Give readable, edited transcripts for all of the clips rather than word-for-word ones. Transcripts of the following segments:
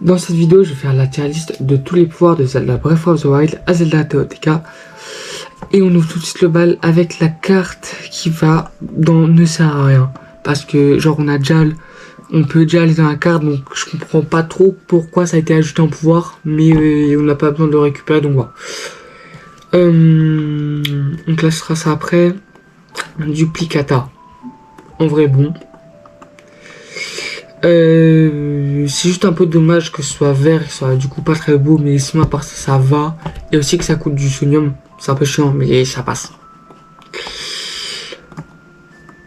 Dans cette vidéo, je vais faire la tier list de tous les pouvoirs de Zelda Breath of the Wild à Zelda TOTK. Et on ouvre tout de suite le bal avec la carte qui va dans ne sert à rien. Parce que genre on peut déjà aller dans la carte, donc je comprends pas trop pourquoi ça a été ajouté en pouvoir. Mais on n'a pas besoin de le récupérer, donc voilà. On classera ça après. Duplicata. En vrai bon. C'est juste un peu dommage que ce soit vert, que ce soit du coup pas très beau, mais sinon à part ça, ça va. Et aussi que ça coûte du sonium, c'est un peu chiant, mais ça passe.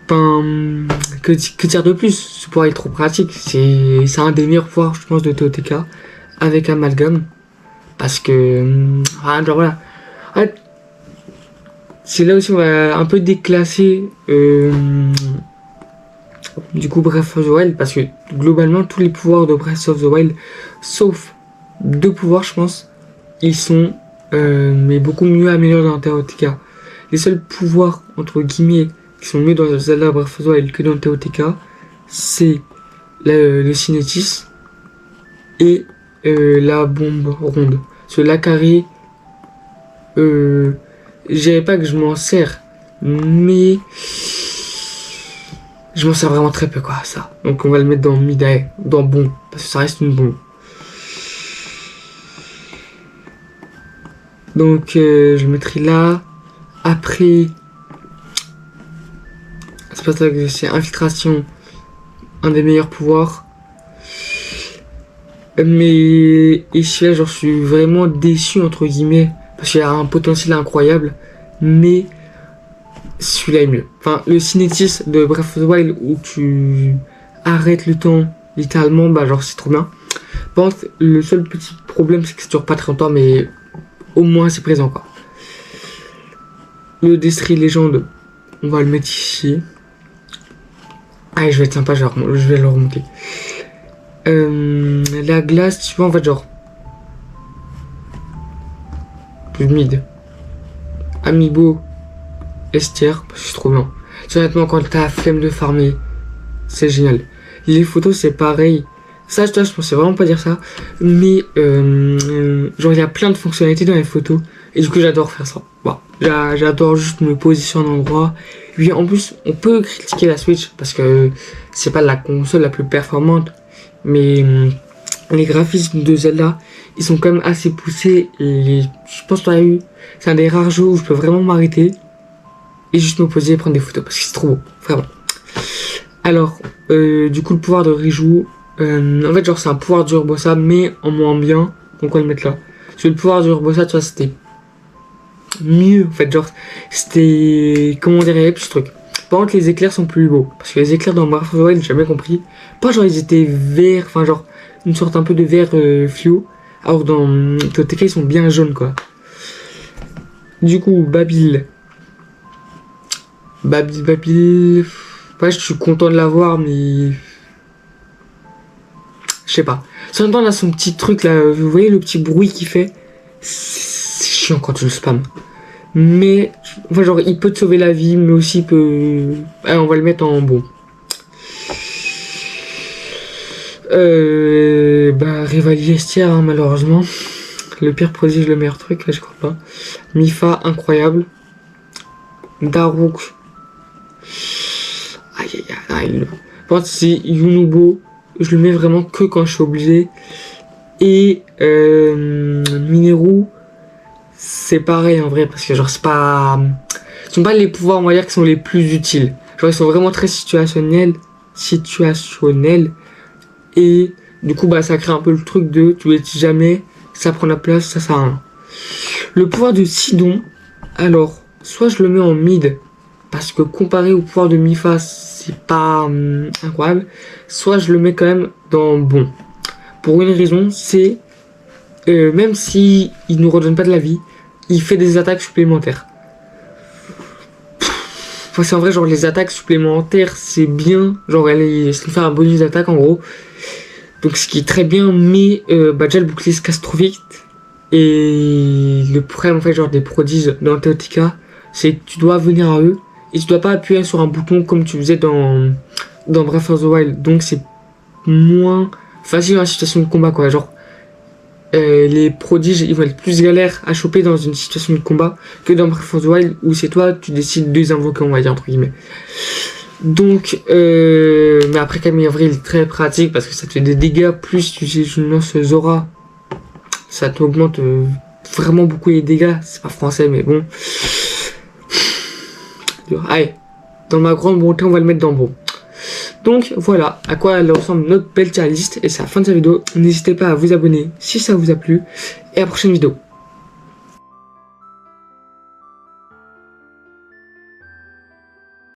Ben, que dire de plus? Ce pouvoir est trop pratique, c'est un des meilleurs pouvoirs je pense de TOTK avec Amalgame. Parce que, genre voilà. C'est là aussi on va un peu déclasser du coup Breath of the Wild, parce que globalement tous les pouvoirs de Breath of the Wild, sauf deux pouvoirs je pense, ils sont mais beaucoup mieux améliorés dans TOTK. Les seuls pouvoirs entre guillemets qui sont mieux dans Zelda Breath of the Wild que dans TOTK, c'est le Cinétis et la bombe ronde. Ce Lacarré, je dirais pas que je m'en sers, mais je m'en sers vraiment très peu quoi, ça. Donc on va le mettre dans Midae, dans bon, parce que ça reste une bombe. Donc je le mettrai là. Après, c'est pas ça que c'est infiltration, un des meilleurs pouvoirs. Mais ici là, genre je suis vraiment déçu entre guillemets, parce qu'il a un potentiel incroyable, mais celui-là est mieux. Enfin, le Cinétis de Breath of the Wild où tu arrêtes le temps littéralement, bah genre c'est trop bien. Par contre, le seul petit problème c'est que ça dure pas très longtemps, mais au moins c'est présent quoi. Le Destry Légende, on va le mettre ici. Ah, je vais être sympa, je vais le remonter. La glace, tu vois, en fait, genre plus mid. Amiibo, Estière, parce que c'est trop bien. Honnêtement, quand t'as la flemme de farmer, c'est génial. Les photos, c'est pareil. Ça, je pensais vraiment pas dire ça. Mais, genre, il y a plein de fonctionnalités dans les photos. Et du coup, j'adore faire ça. Bon, j'adore juste me positionner en endroit. Et puis, en plus, on peut critiquer la Switch parce que c'est pas la console la plus performante. Mais les graphismes de Zelda, ils sont quand même assez poussés. Et je pense que c'est un des rares jeux où je peux vraiment m'arrêter et juste me poser et prendre des photos parce que c'est trop beau, vraiment. Alors, du coup, le pouvoir de Riju, en fait, genre, c'est un pouvoir du Urbosa, mais en moins bien. Donc, on va le mettre là. Parce que le pouvoir du Urbosa, tu vois, c'était mieux. En fait, genre, c'était. Comment on dirait, plus ce truc. Par contre, les éclairs sont plus beaux. Parce que les éclairs dans Breath of the Wild, j'ai jamais compris. Pas genre, ils étaient verts, enfin, genre, une sorte un peu de vert fluo. Alors, dans TOTK, ils sont bien jaunes, quoi. Du coup, Babil. Ouais, je suis content de l'avoir, mais je sais pas. En même temps, là, son petit truc, là, vous voyez le petit bruit qu'il fait? C'est chiant quand tu le spams. Mais, enfin, genre, il peut te sauver la vie, mais aussi il peut... Allez, on va le mettre en bon. Rivali Estière, hein, malheureusement. Le pire prodige, le meilleur truc, là, je crois pas. Mifa, incroyable. Daruk. Aïe. Par contre, c'est Yunubo. Je le mets vraiment que quand je suis obligé. Et Mineru, c'est pareil en vrai, parce que genre c'est pas... Ce sont pas les pouvoirs, on va dire, qui sont les plus utiles. Genre ils sont vraiment très situationnels. Et du coup, bah ça crée un peu le truc de tu l'utilises jamais, ça prend la place, ça sert à rien. Le pouvoir de Sidon, alors, soit je le mets en mid, parce que comparé au pouvoir de Mifa, c'est pas incroyable. Soit je le mets quand même dans bon. Pour une raison, c'est même si il nous redonne pas de la vie, il fait des attaques supplémentaires. Enfin, c'est en vrai, genre les attaques supplémentaires, c'est bien. Genre ça nous fait un bonus d'attaque en gros. Donc ce qui est très bien, mais déjà le bouclier se casse trop vite. Et le problème en fait, genre des prodiges dans TOTK, c'est que tu dois venir à eux. Et tu dois pas appuyer sur un bouton comme tu faisais dans Breath of the Wild. Donc c'est moins facile en situation de combat, quoi. Genre, les prodiges, ils vont être plus galères à choper dans une situation de combat que dans Breath of the Wild, où c'est toi, tu décides de les invoquer, on va dire, entre guillemets. Donc, mais après, Camille Avril est très pratique parce que ça te fait des dégâts, plus tu utilises une lance Zora, ça t'augmente vraiment beaucoup les dégâts. C'est pas français, mais bon. Allez, dans ma grande bonté, on va le mettre dans bon. Donc voilà à quoi elle ressemble notre belle tier list, et c'est la fin de cette vidéo. N'hésitez pas à vous abonner si ça vous a plu, et à la prochaine vidéo.